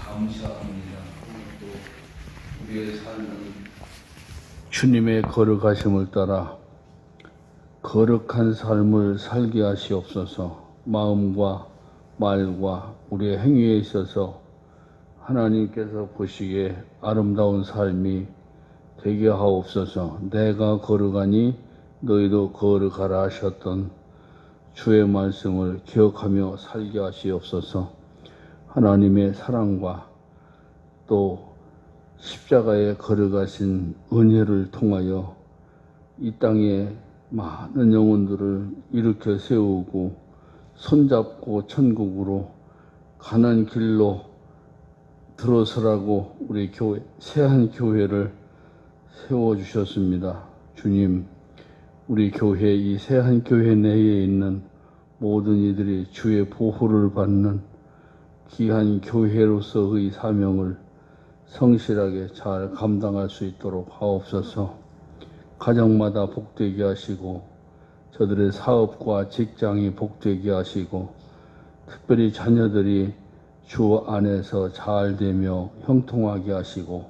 감사합니다. 또 우리의 삶은 주님의 거룩하심을 따라 거룩한 삶을 살게 하시옵소서. 마음과 말과 우리의 행위에 있어서 하나님께서 보시기에 아름다운 삶이 되게 하옵소서. 내가 거룩하니 너희도 거룩하라 하셨던 주의 말씀을 기억하며 살게 하시옵소서. 하나님의 사랑과 또 십자가에 걸어가신 은혜를 통하여 이 땅에 많은 영혼들을 일으켜 세우고 손잡고 천국으로 가는 길로 들어서라고 우리 교회, 새한 교회를 세워주셨습니다. 주님, 우리 교회, 이 새한 교회 내에 있는 모든 이들이 주의 보호를 받는 귀한 교회로서의 사명을 성실하게 잘 감당할 수 있도록 하옵소서. 가정마다 복되게 하시고 저들의 사업과 직장이 복되게 하시고 특별히 자녀들이 주 안에서 잘 되며 형통하게 하시고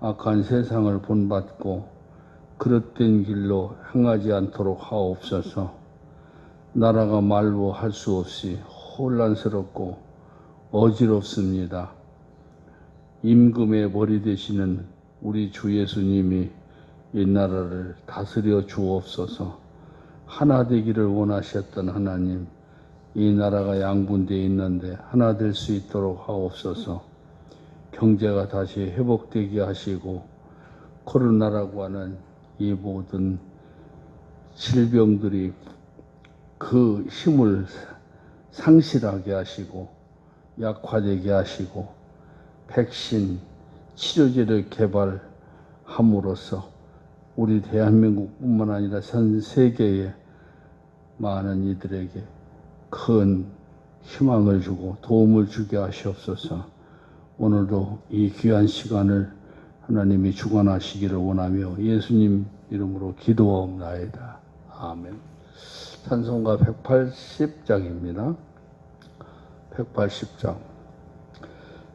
악한 세상을 본받고 그릇된 길로 행하지 않도록 하옵소서. 나라가 말로 할 수 없이 혼란스럽고 어지럽습니다. 임금의 머리 되시는 우리 주 예수님이 이 나라를 다스려 주옵소서. 하나 되기를 원하셨던 하나님, 이 나라가 양분되어 있는데 하나 될 수 있도록 하옵소서. 경제가 다시 회복되게 하시고 코로나라고 하는 이 모든 질병들이 그 힘을 상실하게 하시고 약화되게 하시고 백신, 치료제를 개발함으로써 우리 대한민국뿐만 아니라 전 세계의 많은 이들에게 큰 희망을 주고 도움을 주게 하시옵소서. 오늘도 이 귀한 시간을 하나님이 주관하시기를 원하며 예수님 이름으로 기도하옵나이다. 아멘. 찬송가 180장입니다. 180장.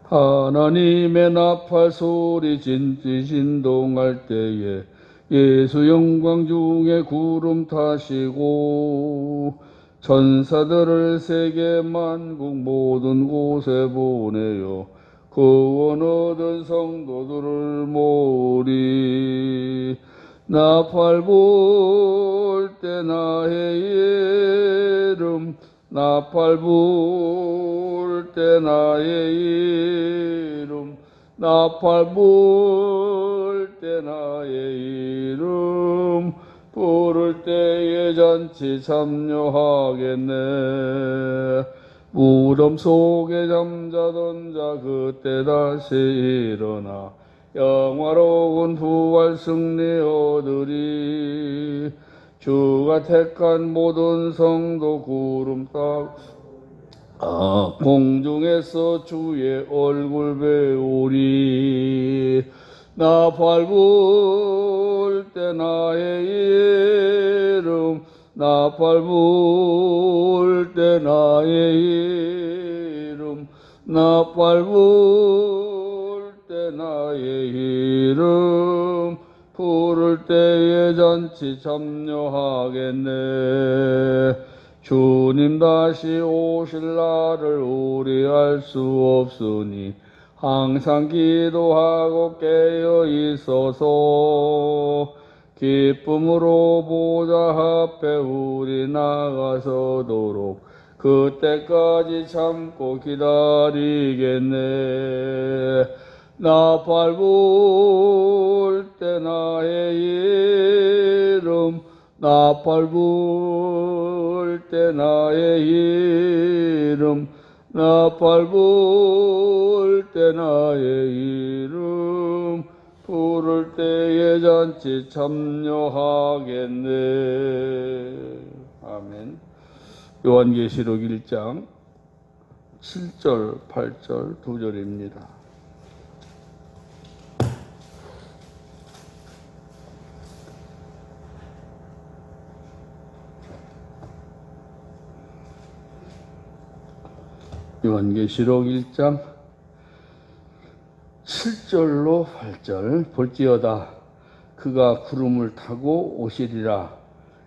하나님의 나팔 소리 진지 진동할 때에 예수 영광 중에 구름 타시고 천사들을 세계 만국 모든 곳에 보내어 구원 얻은 성도들을 모으리. 나팔 불 때 나의 이름, 나팔 불 때 나의 이름, 나팔 불 때 나의 이름, 부를 때에 잔치 참여하겠네. 무덤 속에 잠자던 자 그때 다시 일어나 영화로운 부활 승리 얻으리. 주가 택한 모든 성도 구름 따 공중에서 주의 얼굴 배우리. 나팔 불 때 나의 이름, 나팔 불 때 나의 이름, 나팔 불 때 나의 이름, 부를 때에 잔치 참여하겠네. 주님 다시 오실 날을 우리 알 수 없으니 항상 기도하고 깨어 있어서 기쁨으로 보좌 앞에 우리 나가서도록 그때까지 참고 기다리겠네. 나팔 불 때 나의 이름, 나팔 불 때 나의 이름, 나팔 불 때 나의 이름, 부를 때에 잔치 참여하겠네. 아멘. 요한계시록 1장 7절, 8절, 2절입니다. 요한계시록 1장 7절로 8절 볼지어다 그가 구름을 타고 오시리라.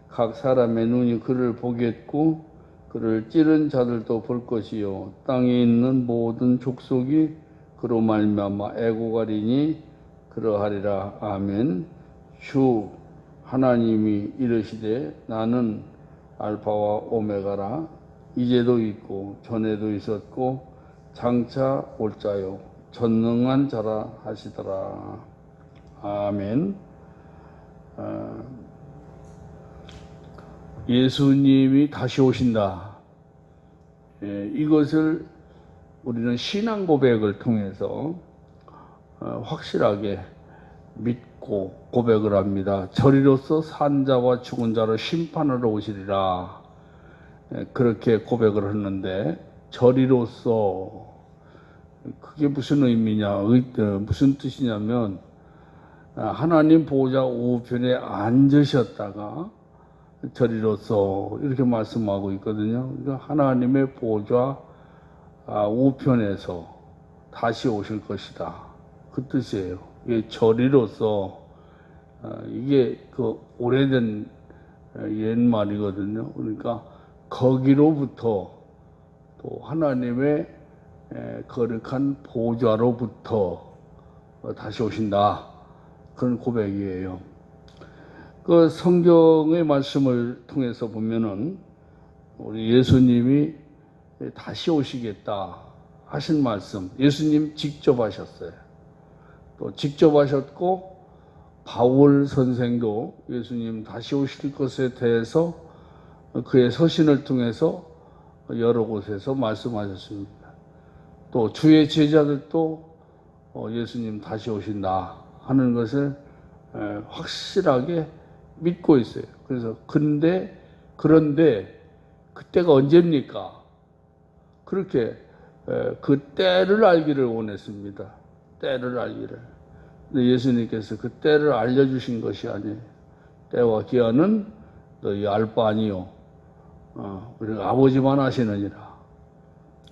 각 사람의 눈이 그를 보겠고 그를 찌른 자들도 볼 것이요 땅에 있는 모든 족속이 그로 말미암아 애고가리니 그러하리라. 아멘. 주 하나님이 이르시되 나는 알파와 오메가라. 이제도 있고 전에도 있었고 장차 올 자요 전능한 자라 하시더라. 아멘. 예수님이 다시 오신다. 이것을 우리는 신앙 고백을 통해서 확실하게 믿고 고백을 합니다. 저리로서 산 자와 죽은 자를 심판하러 오시리라. 그렇게 고백을 했는데 저리로서 그게 무슨 의미냐, 무슨 뜻이냐면 하나님 보호자 우편에 앉으셨다가 저리로서 이렇게 말씀하고 있거든요. 그러니까 하나님의 보호자 우편에서 다시 오실 것이다. 그 뜻이에요. 이게 저리로서 이게 그 오래된 옛말이거든요. 그러니까 거기로부터 또 하나님의 거룩한 보좌로부터 다시 오신다. 그런 고백이에요. 그 성경의 말씀을 통해서 보면은 우리 예수님이 다시 오시겠다 하신 말씀, 예수님 직접 하셨어요. 또 직접 하셨고 바울 선생도 예수님 다시 오실 것에 대해서 그의 서신을 통해서 여러 곳에서 말씀하셨습니다. 또 주의 제자들도 예수님 다시 오신다 하는 것을 확실하게 믿고 있어요. 그래서 그런데 그때가 언제입니까? 그렇게 그 때를 알기를 원했습니다. 때를 알기를. 근데 예수님께서 그 때를 알려주신 것이 아니에요. 때와 기한은 너희 알 바 아니요. 우리 아버지만 아시느니라.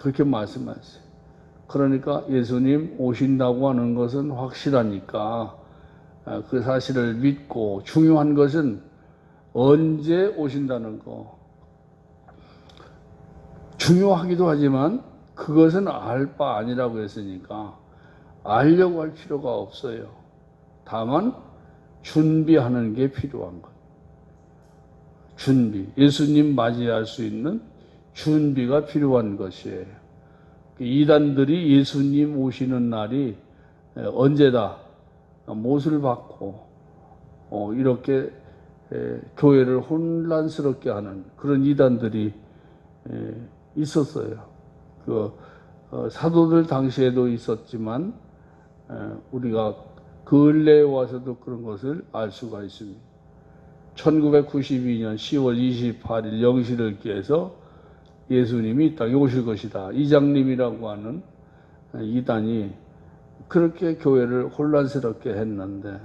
그렇게 말씀하셨어요. 그러니까 예수님 오신다고 하는 것은 확실하니까 그 사실을 믿고 중요한 것은 언제 오신다는 거. 중요하기도 하지만 그것은 알 바 아니라고 했으니까 알려고 할 필요가 없어요. 다만 준비하는 게 필요한 것. 준비. 예수님 맞이할 수 있는 준비가 필요한 것이에요. 이단들이 예수님 오시는 날이 언제다 못을 받고 이렇게 교회를 혼란스럽게 하는 그런 이단들이 있었어요. 그 사도들 당시에도 있었지만 우리가 근래에 와서도 그런 것을 알 수가 있습니다. 1992년 10월 28일 영시를 기해서 예수님이 이 땅에 오실 것이다. 이장님이라고 하는 이단이 그렇게 교회를 혼란스럽게 했는데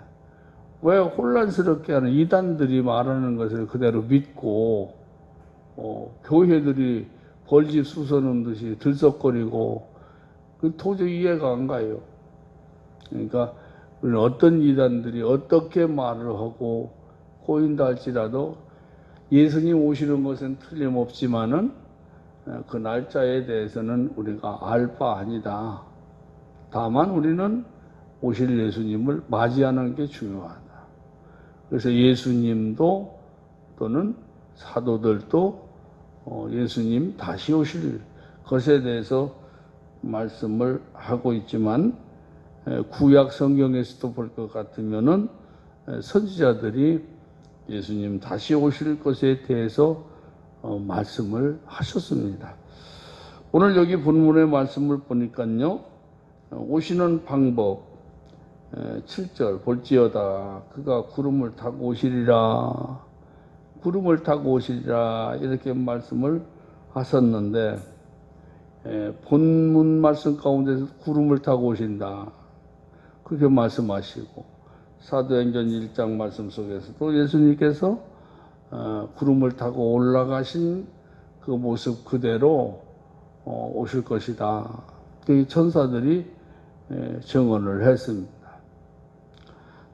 왜 혼란스럽게 하는 이단들이 말하는 것을 그대로 믿고 교회들이 벌집 쑤서는 듯이 들썩거리고 도저히 이해가 안 가요. 그러니까 우리는 어떤 이단들이 어떻게 말을 하고 꼬인다 할지라도 예수님 오시는 것은 틀림없지만은 그 날짜에 대해서는 우리가 알 바 아니다. 다만 우리는 오실 예수님을 맞이하는 게 중요하다. 그래서 예수님도 또는 사도들도 예수님 다시 오실 것에 대해서 말씀을 하고 있지만 구약 성경에서도 볼 것 같으면은 선지자들이 예수님 다시 오실 것에 대해서 말씀을 하셨습니다. 오늘 여기 본문의 말씀을 보니까요, 오시는 방법 7절 볼지어다 그가 구름을 타고 오시리라. 구름을 타고 오시리라 이렇게 말씀을 하셨는데 본문 말씀 가운데서 구름을 타고 오신다 그렇게 말씀하시고 사도행전 1장 말씀 속에서도 예수님께서 구름을 타고 올라가신 그 모습 그대로 오실 것이다. 그 천사들이 증언을 했습니다.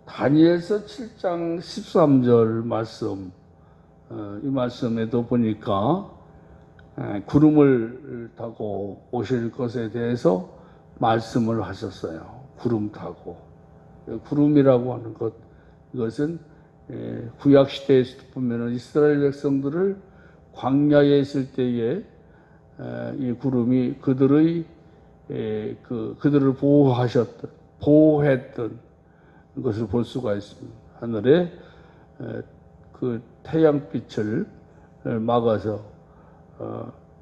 다니엘서 7장 13절 말씀, 이 말씀에도 보니까 구름을 타고 오실 것에 대해서 말씀을 하셨어요. 구름 타고. 구름이라고 하는 것, 이것은 구약 시대에 보면은 이스라엘 백성들을 광야에 있을 때에 이 구름이 그들을 보호했던 것을 볼 수가 있습니다. 하늘에 그 태양빛을 막아서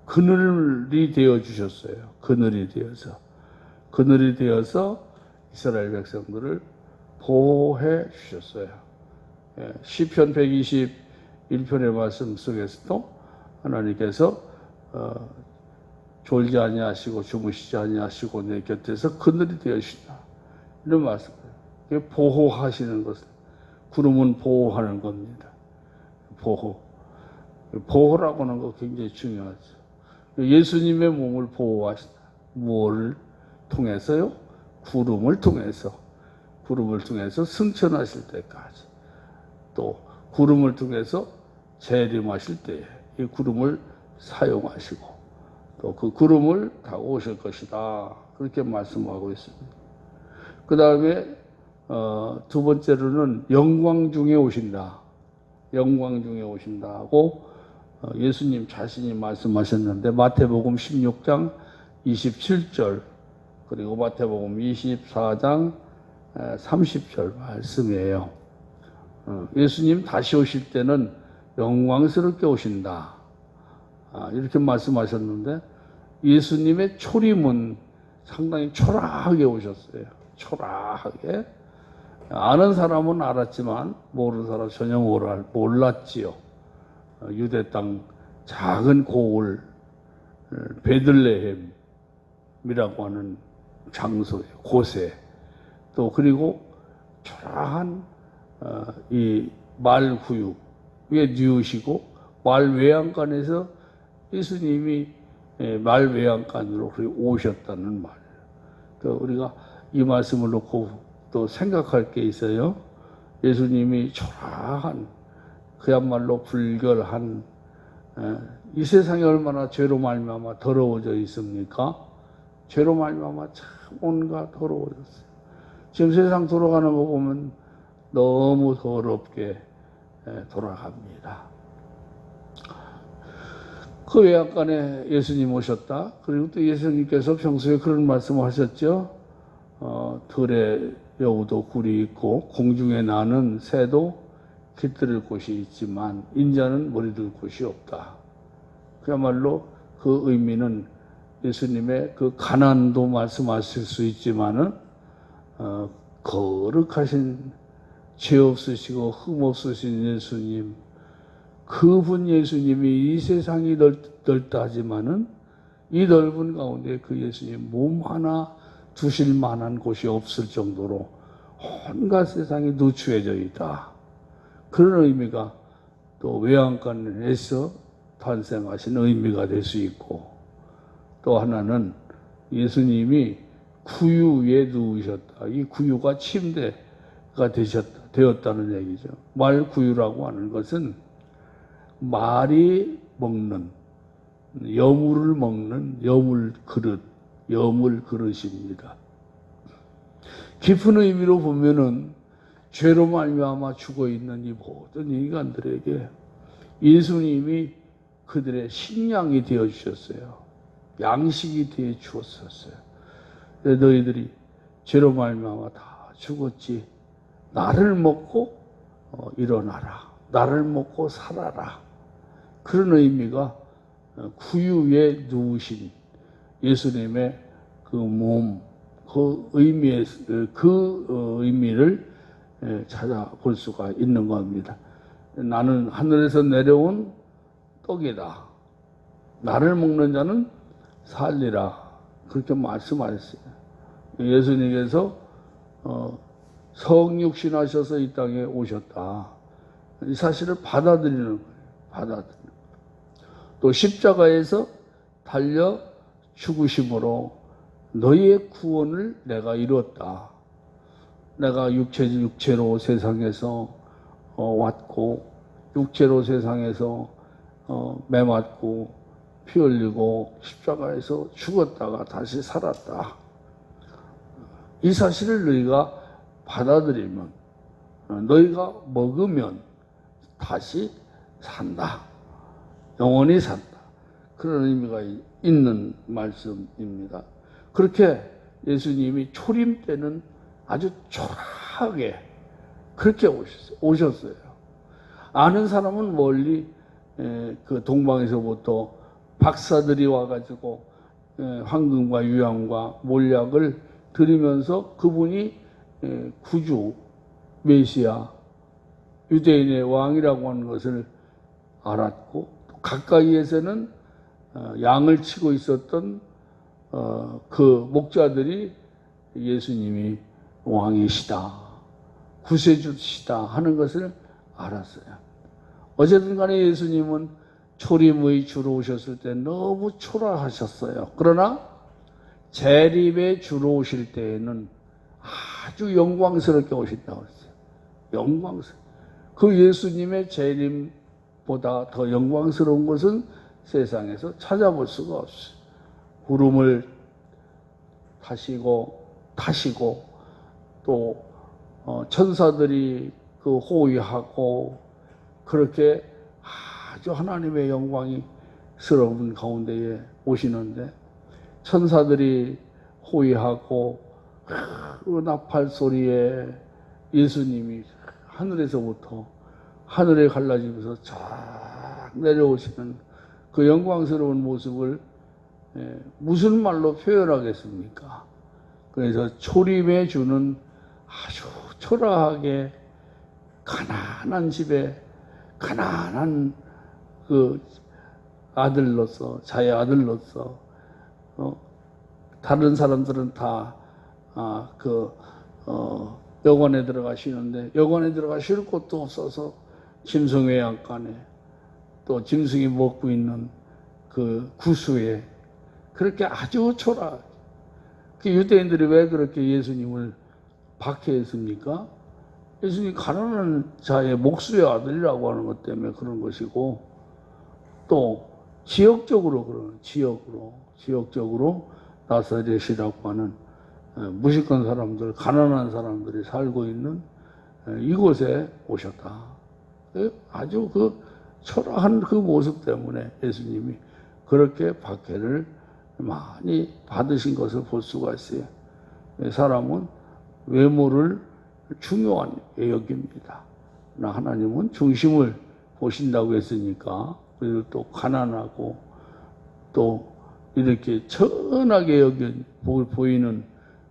그늘이 되어 주셨어요. 그늘이 되어서 이스라엘 백성들을 보호해 주셨어요. 시편 121편의 말씀 속에서도 하나님께서 졸지 아니하시고 주무시지 아니하시고 내 곁에서 그늘이 되어주신다, 이런 말씀이에요. 보호하시는 것은, 구름은 보호하는 겁니다. 보호라고 하는 거 굉장히 중요하죠. 예수님의 몸을 보호하신다. 무엇을 통해서요? 구름을 통해서 승천하실 때까지, 또 구름을 통해서 재림하실 때에 이 구름을 사용하시고 또 그 구름을 타고 오실 것이다, 그렇게 말씀하고 있습니다. 그 다음에 두 번째로는 영광 중에 오신다 하고 예수님 자신이 말씀하셨는데, 마태복음 16장 27절 그리고 마태복음 24장 30절 말씀이에요. 예수님 다시 오실 때는 영광스럽게 오신다, 이렇게 말씀하셨는데, 예수님의 초림은 상당히 초라하게 오셨어요. 초라하게. 아는 사람은 알았지만 모르는 사람은 전혀 몰랐지요. 유대 땅 작은 고을 베들레헴이라고 하는 장소에, 곳에, 또 그리고 초라한 이 말구유에 뉘우시고 말 외양간에서 예수님이 말 외양간으로 오셨다는 말이에요. 또 우리가 이 말씀을 놓고 또 생각할 게 있어요. 예수님이 초라한, 그야말로 불결한, 이 세상이 얼마나 죄로 말미암아 더러워져 있습니까? 죄로 말미암아 참 온갖 더러워졌어요. 지금 세상 돌아가는 거 보면 너무 더럽게 돌아갑니다. 그 외양간에 예수님 오셨다. 그리고 또 예수님께서 평소에 그런 말씀을 하셨죠. 들에 여우도 굴이 있고 공중에 나는 새도 깃들을 곳이 있지만 인자는 머리들 곳이 없다. 그야말로 그 의미는 예수님의 그 가난도 말씀하실 수 있지만은 거룩하신, 죄 없으시고 흠 없으신 예수님, 그분 예수님이 이 세상이 넓다 하지만은 이 넓은 가운데 그 예수님 몸 하나 두실 만한 곳이 없을 정도로 온갖 세상이 누추해져 있다. 그런 의미가 또 외양간에서 탄생하신 의미가 될 수 있고, 또 하나는 예수님이 구유에 누우셨다. 이 구유가 침대가 되었다는 얘기죠. 말구유라고 하는 것은 말이 먹는, 여물을 먹는 여물 그릇입니다. 깊은 의미로 보면은 죄로 말미암아 죽어 있는 이 모든 인간들에게 예수님이 그들의 식량이 되어 주셨어요. 양식이 되어 주었었어요. 너희들이 죄로 말미암아 다 죽었지. 나를 먹고 일어나라. 나를 먹고 살아라. 그런 의미가 구유에 누우신 예수님의 그 몸, 그 의미를 찾아볼 수가 있는 겁니다. 나는 하늘에서 내려온 떡이다. 나를 먹는 자는 살리라. 그렇게 말씀하셨어요. 예수님께서 성육신하셔서 이 땅에 오셨다. 이 사실을 받아들이는 거예요. 또 십자가에서 달려 죽으심으로 너희의 구원을 내가 이루었다. 내가 육체로 세상에서 왔고 육체로 세상에서 매 맞고 피 흘리고 십자가에서 죽었다가 다시 살았다. 이 사실을 너희가 받아들이면 너희가 먹으면 다시 산다. 영원히 산다. 그런 의미가 있는 말씀입니다. 그렇게 예수님이 초림 때는 아주 초라하게 그렇게 오셨어요. 아는 사람은 멀리 그 동방에서부터 박사들이 와가지고 황금과 유황과 몰약을 드리면서 그분이 구주, 메시아, 유대인의 왕이라고 하는 것을 알았고, 가까이에서는 양을 치고 있었던 그 목자들이 예수님이 왕이시다, 구세주시다 하는 것을 알았어요. 어쨌든 간에 예수님은 초림의 주로 오셨을 때 너무 초라하셨어요. 그러나 재림의 주로 오실 때에는 아주 영광스럽게 오신다고 했어요. 영광스럽게. 그 예수님의 재림보다 더 영광스러운 것은 세상에서 찾아볼 수가 없어요. 구름을 타시고 또 천사들이 그 호위하고 그렇게 아주 하나님의 영광이 스러운 가운데에 오시는데, 천사들이 호위하고 그 나팔 소리에 예수님이 하늘에서부터 하늘에 갈라지면서 쫙 내려오시는 그 영광스러운 모습을 무슨 말로 표현하겠습니까? 그래서 초림의 주는 아주 초라하게 가난한 집에 가난한 그 아들로서, 자의 아들로서, 다른 사람들은 다 여관에 들어가시는데 여관에 들어가실 곳도 없어서 짐승 외양간에, 또 짐승이 먹고 있는 그 구수에 그렇게 아주 초라하게. 그 유대인들이 왜 그렇게 예수님을 박해했습니까? 예수님이 가난한 자의 목수의 아들이라고 하는 것 때문에 그런 것이고, 또 지역적으로 나사렛이라고 하는 무식한 사람들, 가난한 사람들이 살고 있는 이곳에 오셨다. 아주 그 초라한 그 모습 때문에 예수님이 그렇게 박해를 많이 받으신 것을 볼 수가 있어요. 사람은 외모를 중요하게 여깁니다. 하나님은 중심을 보신다고 했으니까, 그리고 또 가난하고 또 이렇게 천하게 보이는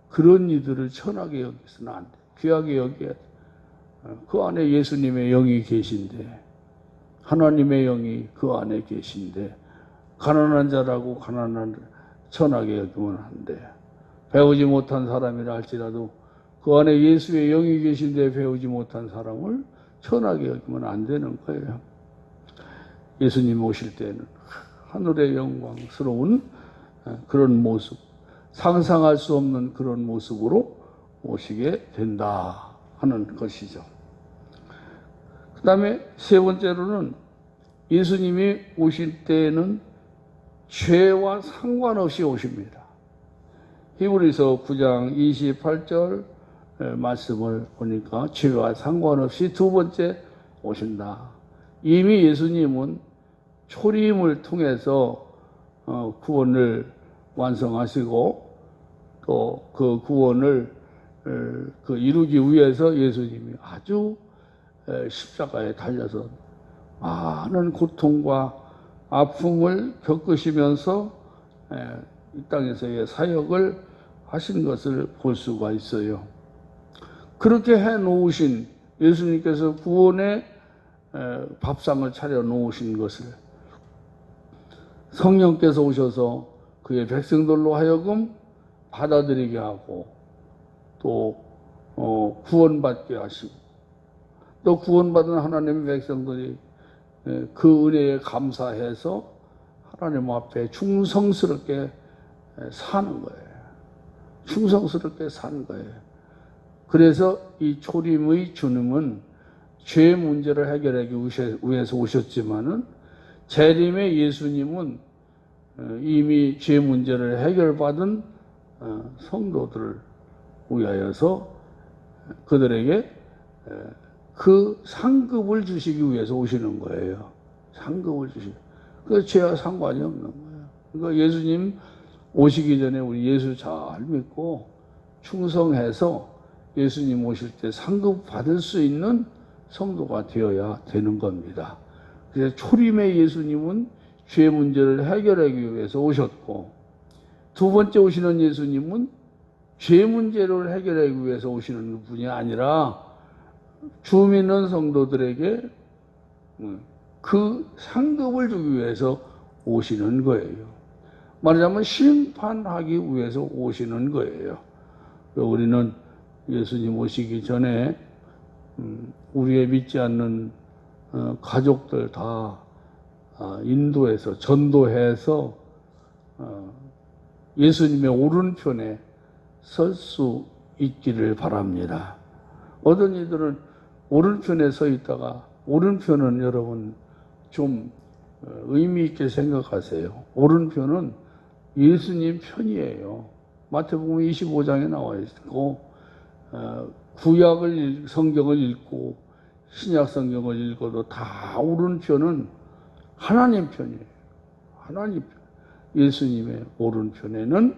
그런 이들을 천하게 여기서는 안 돼. 귀하게 여겨야 돼. 그 안에 예수님의 영이 계신데, 하나님의 영이 그 안에 계신데, 가난한 자라고 천하게 여기면 안 돼. 배우지 못한 사람이라 할지라도 그 안에 예수의 영이 계신데 배우지 못한 사람을 천하게 여기면 안 되는 거예요. 예수님 오실 때는 하늘의 영광스러운 그런 모습, 상상할 수 없는 그런 모습으로 오시게 된다 하는 것이죠. 그 다음에 세 번째로는 예수님이 오실 때에는 죄와 상관없이 오십니다. 히브리서 9장 28절 말씀을 보니까 죄와 상관없이 두 번째 오신다. 이미 예수님은 초림을 통해서 구원을 완성하시고, 또 그 구원을 이루기 위해서 예수님이 아주 십자가에 달려서 많은 고통과 아픔을 겪으시면서 이 땅에서의 사역을 하신 것을 볼 수가 있어요. 그렇게 해 놓으신 예수님께서 구원의 밥상을 차려 놓으신 것을 성령께서 오셔서 그의 백성들로 하여금 받아들이게 하고, 또 구원받게 하시고, 또 구원받은 하나님의 백성들이 그 은혜에 감사해서 하나님 앞에 충성스럽게 사는 거예요. 충성스럽게 산 거예요. 그래서 이 초림의 주님은 죄 문제를 해결하기 위해서 오셨지만은 재림의 예수님은 이미 죄 문제를 해결받은 성도들을 위하여서 그들에게 그 상급을 주시기 위해서 오시는 거예요. 상급을 주시기. 그래서 죄와 상관이 없는 거예요. 그러니까 예수님 오시기 전에 우리 예수 잘 믿고 충성해서 예수님 오실 때 상급 받을 수 있는 성도가 되어야 되는 겁니다. 그래서 초림의 예수님은 죄 문제를 해결하기 위해서 오셨고, 두 번째 오시는 예수님은 죄 문제를 해결하기 위해서 오시는 분이 아니라 주 믿는 성도들에게 그 상급을 주기 위해서 오시는 거예요. 말하자면 심판하기 위해서 오시는 거예요. 우리는 예수님 오시기 전에 우리의 믿지 않는 가족들 다 인도해서 전도해서 예수님의 오른편에 설 수 있기를 바랍니다. 어떤 이들은 오른편에 서 있다가, 오른편은 여러분 좀 의미 있게 생각하세요. 오른편은 예수님 편이에요. 마태복음 25장에 나와 있고, 구약을 성경을 읽고 신약 성경을 읽어도 다 오른편은 하나님 편이에요. 하나님 편. 예수님의 오른편에는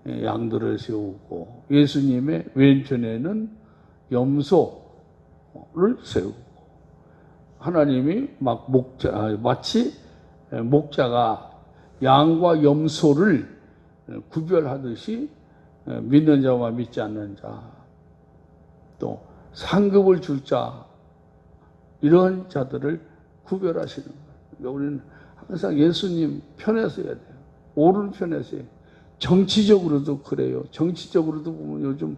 양들을 세우고, 예수님의 왼편에는 염소를 세우고, 하나님이 마치 목자가 양과 염소를 구별하듯이 믿는 자와 믿지 않는 자, 또 상급을 줄 자, 이런 자들을 구별하시는 거예요. 그러니까 우리는 항상 예수님 편에 서야 돼요. 오른편에 서야 돼요. 정치적으로도 그래요. 정치적으로도 보면 요즘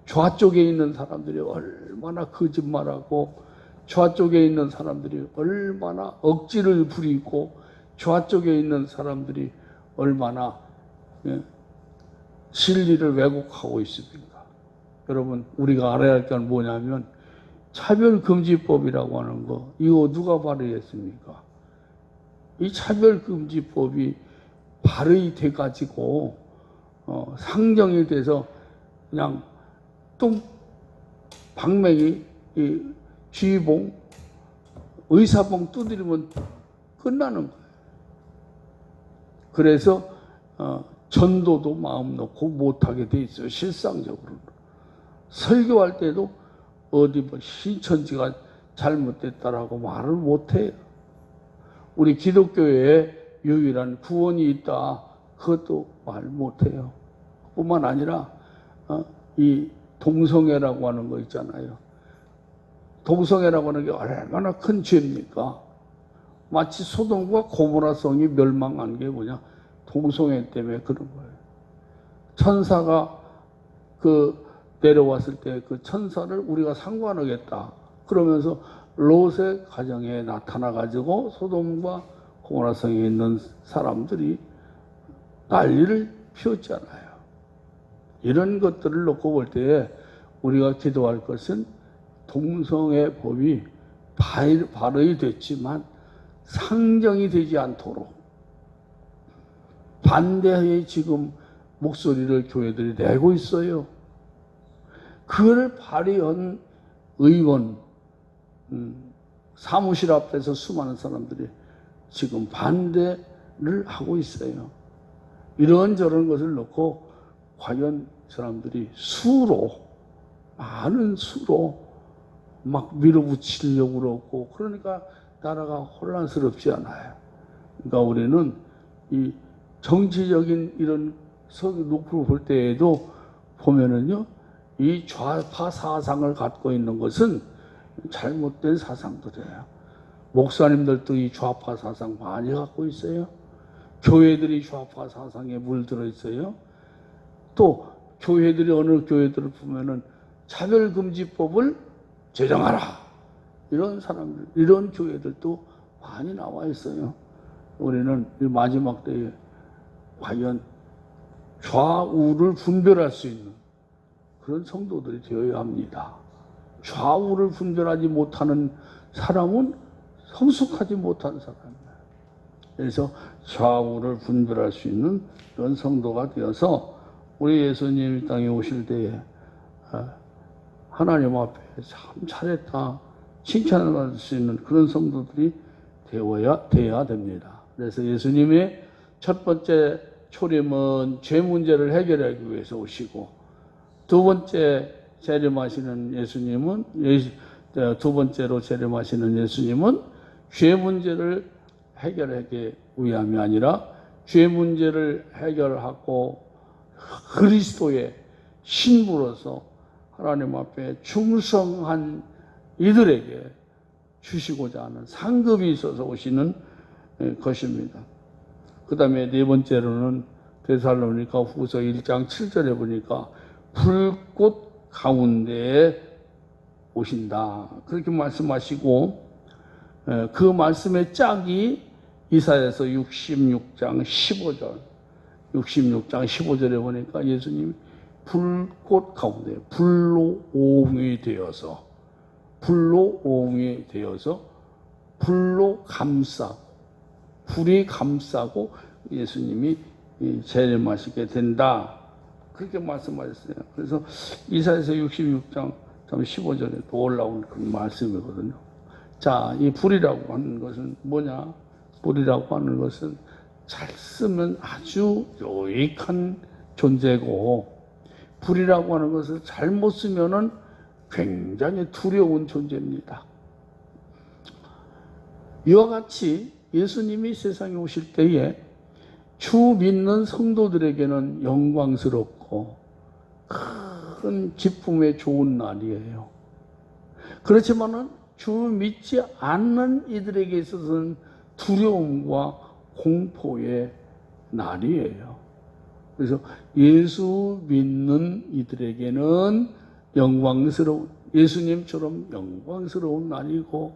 좌쪽에 있는 사람들이 얼마나 거짓말하고, 좌쪽에 있는 사람들이 얼마나 억지를 부리고, 좌쪽에 있는 사람들이 얼마나 진리를 왜곡하고 있습니까? 여러분, 우리가 알아야 할 건 뭐냐면 차별금지법이라고 하는 거, 이거 누가 발의했습니까? 이 차별금지법이 발의돼 가지고 상정이 돼서 그냥 뚱 방맹이 쥐봉 의사봉 두드리면 끝나는 거예요. 그래서 전도도 마음 놓고 못하게 돼 있어요. 실상적으로는 설교할 때도 어디 뭐 신천지가 잘못됐다라고 말을 못해요. 우리 기독교에 유일한 구원이 있다, 그것도 말 못해요. 뿐만 아니라 이 동성애라고 하는 거 있잖아요. 동성애라고 하는 게 얼마나 큰 죄입니까? 마치 소돔과 고모라 성이 멸망한 게 뭐냐? 동성애 때문에 그런 거예요. 천사가 내려왔을 때 그 천사를 우리가 상관하겠다 그러면서 롯의 가정에 나타나가지고 소돔과 고모라 성에 있는 사람들이 난리를 피웠잖아요. 이런 것들을 놓고 볼 때에 우리가 기도할 것은 동성애 법이 발의됐지만 상정이 되지 않도록 반대의 지금 목소리를 교회들이 내고 있어요. 그걸 발의한 의원, 사무실 앞에서 수많은 사람들이 지금 반대를 하고 있어요. 이런저런 것을 놓고 과연 사람들이 많은 수로 막 밀어붙이려고 그러고, 그러니까 나라가 혼란스럽지 않아요. 그러니까 우리는 이 정치적인 이런 놓고 볼 때에도 보면은요, 이 좌파 사상을 갖고 있는 것은 잘못된 사상들이에요. 목사님들도 이 좌파 사상 많이 갖고 있어요. 교회들이 좌파 사상에 물들어 있어요. 또 교회들이, 어느 교회들을 보면은 차별금지법을 제정하라, 이런 사람들, 이런 교회들도 많이 나와 있어요. 우리는 이 마지막 때에 과연 좌우를 분별할 수 있는 그런 성도들이 되어야 합니다. 좌우를 분별하지 못하는 사람은 성숙하지 못한 사람이에요. 그래서 좌우를 분별할 수 있는 그런 성도가 되어서 우리 예수님이 땅에 오실 때에 하나님 앞에 참 잘했다 칭찬을 받을 수 있는 그런 성도들이 되어야 됩니다. 그래서 예수님의 첫 번째 초림은 죄 문제를 해결하기 위해서 오시고, 두 번째 재림하시는 예수님은 두 번째로 재림하시는 예수님은 죄 문제를 해결하기 위함이 아니라 죄 문제를 해결하고 그리스도의 신부로서 하나님 앞에 충성한 이들에게 주시고자 하는 상급이 있어서 오시는 것입니다. 그 다음에 네 번째로는 데살로니가 후서 1장 7절에 보니까 불꽃 가운데에 오신다 그렇게 말씀하시고, 그 말씀의 짝이 이사야서 66장 15절에 보니까 예수님이 불꽃 가운데 불로 오응이 되어서 불로 감싸고 불이 감싸고 예수님이 재림하시게 된다 그렇게 말씀하셨어요. 그래서 이사야서 66장 15절에 또 올라온 그 말씀이거든요. 자, 이 불이라고 하는 것은 뭐냐? 불이라고 하는 것은 잘 쓰면 아주 유익한 존재고, 불이라고 하는 것을 잘못 쓰면은 굉장히 두려운 존재입니다. 이와 같이 예수님이 세상에 오실 때에 주 믿는 성도들에게는 영광스럽고 큰 기쁨의 좋은 날이에요. 그렇지만은 주 믿지 않는 이들에게 있어서는 두려움과 공포의 날이에요. 그래서 예수 믿는 이들에게는 예수님처럼 영광스러운 날이고,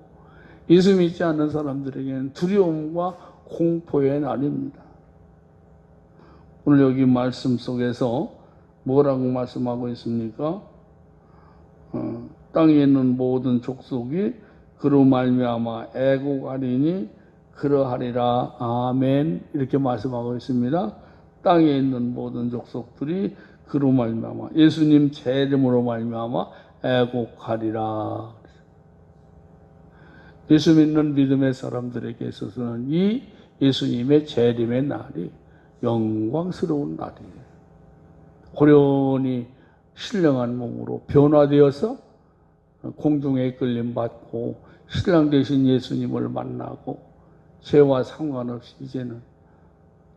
예수 믿지 않는 사람들에게는 두려움과 공포의 날입니다. 오늘 여기 말씀 속에서 뭐라고 말씀하고 있습니까? 땅에 있는 모든 족속이 그로 말미암아 애곡하리니 그러하리라. 아멘. 이렇게 말씀하고 있습니다. 땅에 있는 모든 족속들이 그로 말미암아 예수님 재림으로 말미암아 애곡하리라. 예수 믿는 믿음의 사람들에게 있어서는 이 예수님의 재림의 날이 영광스러운 날이에요. 호련히 신령한 몸으로 변화되어서 공중에 이끌림 받고 신랑 되신 예수님을 만나고, 죄와 상관없이 이제는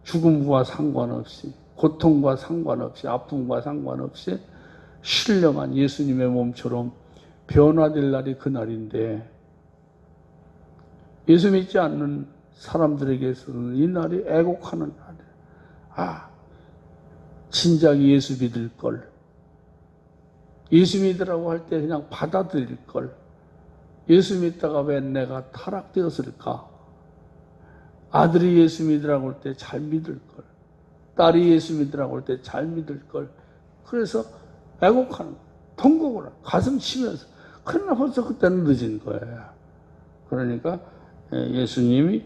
죽음과 상관없이 고통과 상관없이 아픔과 상관없이 신령한 예수님의 몸처럼 변화될 날이 그 날인데, 예수 믿지 않는 사람들에게서는 이 날이 애곡하는 날이에요. 진작 예수 믿을 걸, 예수 믿으라고 할 때 그냥 받아들일 걸, 예수 믿다가 왜 내가 타락되었을까? 아들이 예수 믿으라고 할 때 잘 믿을 걸, 딸이 예수 믿으라고 할 때 잘 믿을 걸. 그래서 애곡하는 거예요. 통곡을 가슴 치면서. 그러나 벌써 그때는 늦은 거예요. 그러니까 예수님이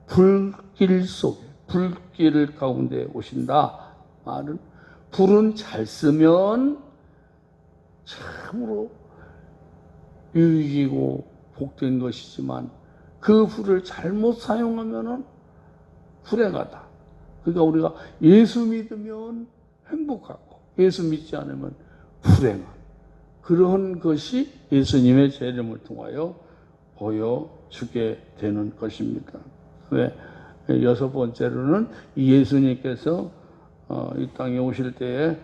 불길 속에, 불길 가운데 오신다 말은, 불은 잘 쓰면 참으로 유익이고 복된 것이지만 그 불을 잘못 사용하면은 불행하다. 그러니까 우리가 예수 믿으면 행복하고 예수 믿지 않으면 불행한 그런 것이 예수님의 재림을 통하여 보여주게 되는 것입니다. 왜? 여섯 번째로는 예수님께서 이 땅에 오실 때에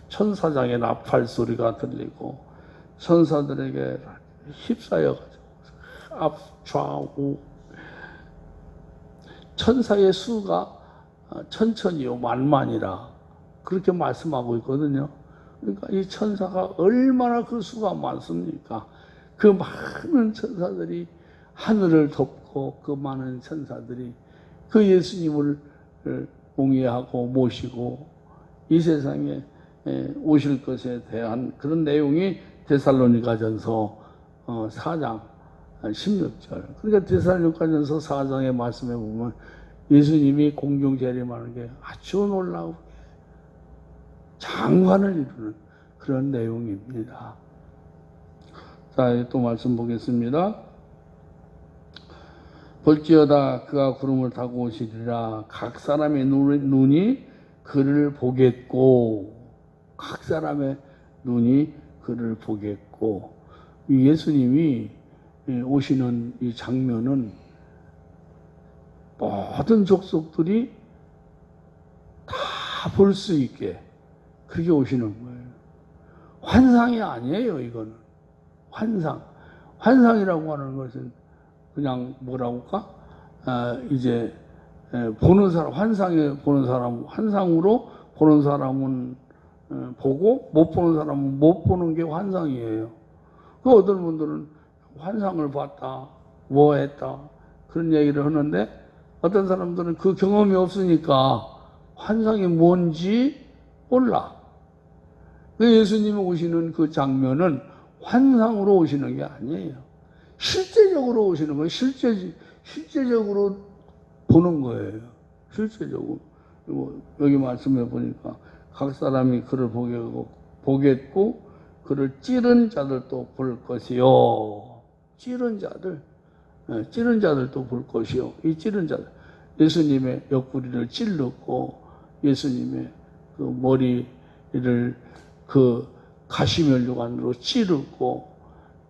천사장의 나팔 소리가 들리고 천사들에게 휩싸여가지고 앞 좌우 천사의 수가 천천히요 만만이라 그렇게 말씀하고 있거든요. 그러니까 이 천사가 얼마나 그 수가 많습니까? 그 많은 천사들이 하늘을 덮고 그 많은 천사들이 그 예수님을 공예하고 모시고 이 세상에 오실 것에 대한 그런 내용이 데살로니가전서 4장 16절. 그러니까 데살로니가전서 4장의 말씀에 보면 예수님이 공중 재림하는 게 아주 놀라우게 장관을 이루는 그런 내용입니다. 자, 또 말씀 보겠습니다. 볼지어다 그가 구름을 타고 오시리라. 각 사람의 눈이 그를 보겠고, 각 사람의 눈이 그를 보겠고. 예수님이 오시는 이 장면은 모든 족속들이 다 볼 수 있게 그렇게 오시는 거예요. 환상이 아니에요, 이거는. 환상이라고 하는 것은 그냥 뭐라고 할까? 이제 보는 사람, 환상으로 보는 사람은 보고 못 보는 사람은 못 보는 게 환상이에요. 그 어떤 분들은 환상을 봤다, 뭐 했다 그런 얘기를 하는데 어떤 사람들은 그 경험이 없으니까 환상이 뭔지 몰라. 예수님이 오시는 그 장면은 환상으로 오시는 게 아니에요. 실제적으로 오시는 거예요. 실제적으로 보는 거예요. 실제적으로. 여기 말씀해 보니까 각 사람이 그를 보겠고 그를 찌른 자들도 볼 것이요. 찌른 자들도 볼 것이요. 이 찌른 자들. 예수님의 옆구리를 찔렀고 예수님의 그 머리를 그 가시면류관으로 찌르고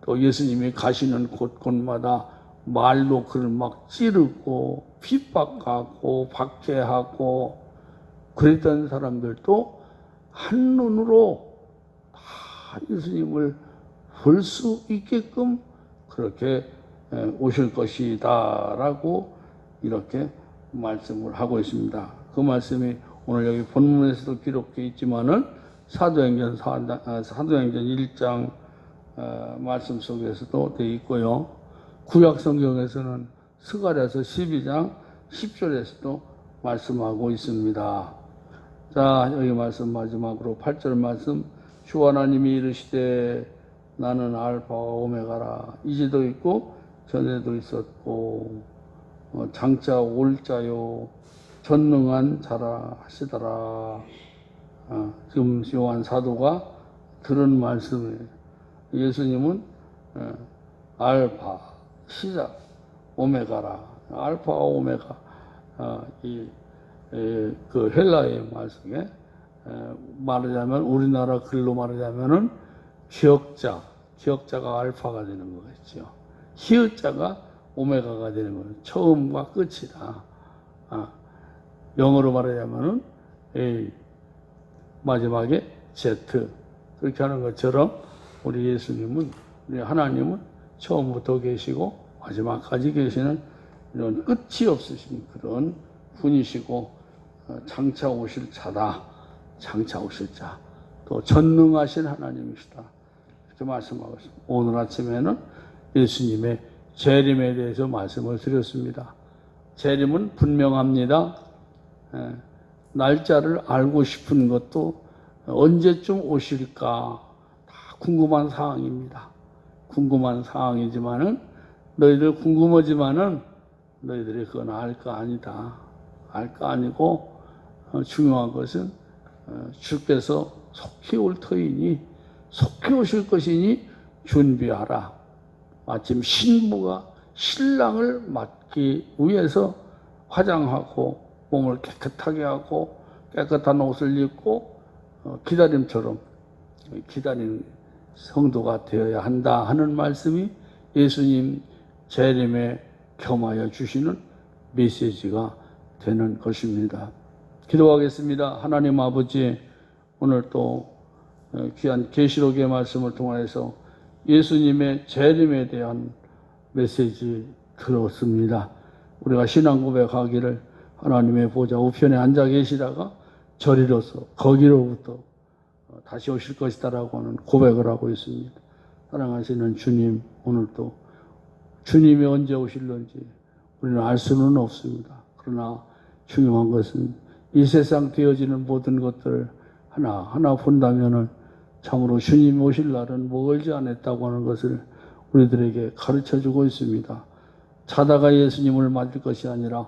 또 예수님이 가시는 곳곳마다 말로 그를 막 찌르고 핍박하고 박해하고 그랬던 사람들도 한눈으로 다 예수님을 볼 수 있게끔 그렇게 오실 것이다 라고 이렇게 말씀을 하고 있습니다. 그 말씀이 오늘 여기 본문에서도 기록되어 있지만은 사도행전 1장 말씀 속에서도 되어 있고요. 구약 성경에서는 스가랴서 12장 10절에서도 말씀하고 있습니다. 자, 여기 말씀 마지막으로 8절 말씀. 주 하나님이 이르시되 나는 알파와 오메가라. 이제도 있고 전에도 있었고 장차 올 자요 전능한 자라 하시더라. 지금 요한 사도가 들은 말씀이에요. 예수님은 알파, 시작, 오메가라. 알파와 오메가. 그 헬라의 말씀에 말하자면 우리나라 글로 말하자면은 기억자가 알파가 되는 거겠죠. 히읗자가 오메가가 되는 거예요. 처음과 끝이다. 영어로 말하자면은 A, 마지막에 Z. 그렇게 하는 것처럼 우리 예수님은, 우리 하나님은 처음부터 계시고 마지막까지 계시는 이런 끝이 없으신 그런 분이시고 장차 오실 자다. 장차 오실 자. 또 전능하신 하나님이시다. 이렇게 말씀하고 있습니다. 오늘 아침에는 예수님의 재림에 대해서 말씀을 드렸습니다. 재림은 분명합니다. 날짜를 알고 싶은 것도 언제쯤 오실까 다 궁금한 사항입니다. 궁금한 사항이지만은 너희들 궁금하지만은 너희들이 그건 알 거 아니다. 알 거 아니고 중요한 것은 주께서 속히 올 터이니 속히 오실 것이니 준비하라. 마침 신부가 신랑을 맞기 위해서 화장하고 몸을 깨끗하게 하고 깨끗한 옷을 입고 기다림처럼 기다리는 성도가 되어야 한다 하는 말씀이 예수님 재림에 겸하여 주시는 메시지가 되는 것입니다. 기도하겠습니다. 하나님 아버지, 오늘 또 귀한 계시록의 말씀을 통해서 예수님의 재림에 대한 메시지 들었습니다. 우리가 신앙 고백하기를 하나님의 보좌 우편에 앉아 계시다가 저리로서 거기로부터 다시 오실 것이다라고 하는 고백을 하고 있습니다. 사랑하시는 주님, 오늘도 주님이 언제 오실런지 우리는 알 수는 없습니다. 그러나 중요한 것은 이 세상 되어지는 모든 것들을 하나하나 본다면은 참으로 주님 오실 날은 멀지 않았다고 하는 것을 우리들에게 가르쳐 주고 있습니다. 자다가 예수님을 맞을 것이 아니라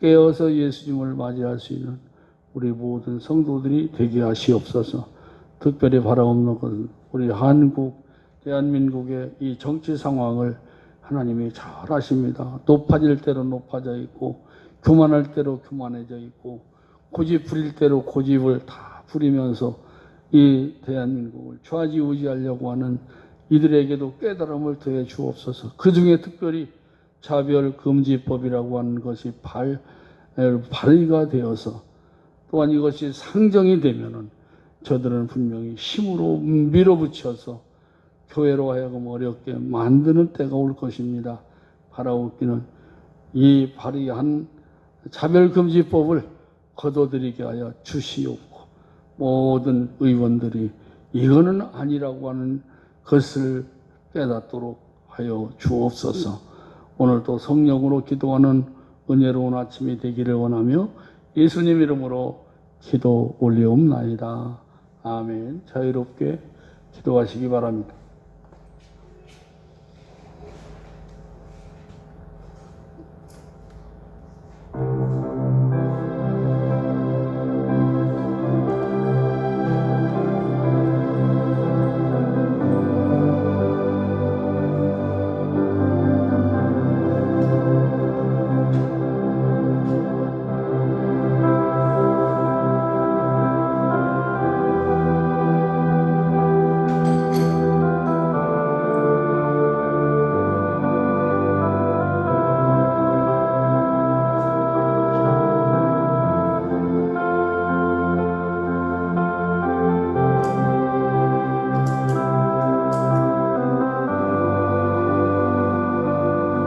깨어서 예수님을 맞이할 수 있는 우리 모든 성도들이 되게 하시옵소서. 특별히 바라옵는 것은 우리 한국, 대한민국의 이 정치 상황을 하나님이 잘 아십니다. 높아질 대로 높아져 있고 교만할 대로 교만해져 있고 고집 부릴 대로 고집을 다 부리면서 이 대한민국을 좌지우지하려고 하는 이들에게도 깨달음을 더해 주옵소서. 그 중에 특별히 차별금지법이라고 하는 것이 발의가 되어서 또한 이것이 상정이 되면은 저들은 분명히 힘으로 밀어붙여서 교회로 하여금 어렵게 만드는 때가 올 것입니다. 바라옵기는 이 발의한 차별금지법을 거둬들이게 하여 주시옵고 모든 의원들이 이거는 아니라고 하는 것을 깨닫도록 하여 주옵소서. 오늘도 성령으로 기도하는 은혜로운 아침이 되기를 원하며 예수님 이름으로 기도 올리옵나이다. 아멘. 자유롭게 기도하시기 바랍니다.